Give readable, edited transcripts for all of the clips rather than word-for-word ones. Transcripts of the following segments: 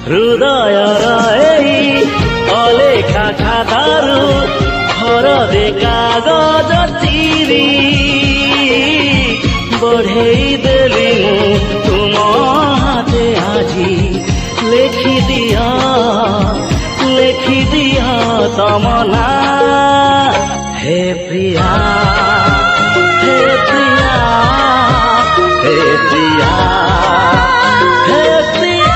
हृदयर अलेखा खातारू घर दे कागज चिरी बढ़ई देली तुम हाथे आजी लेखि दिया तम ना हे प्रिया हे प्रिया हे प्रिया हे प्रिया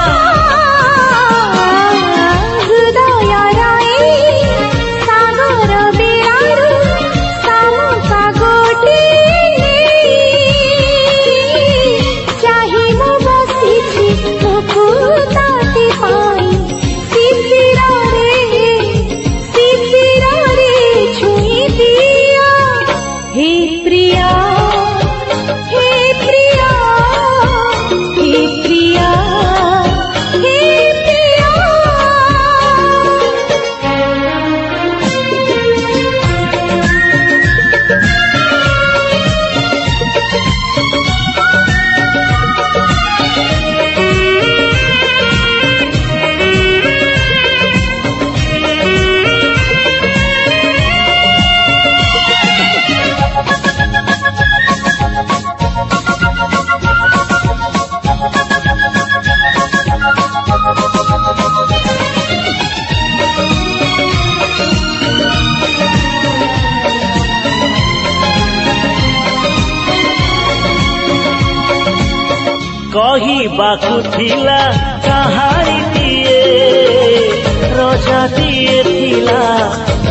कही बाकु थिला कहानी दिए रजा दिए थिला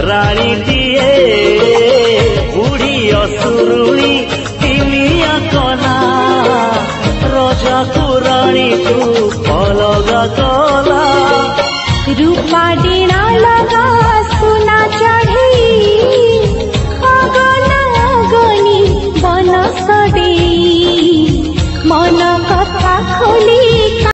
रानी दिए बुढ़ी असुरुणी तिमिया कना रजा को रानी तू अलग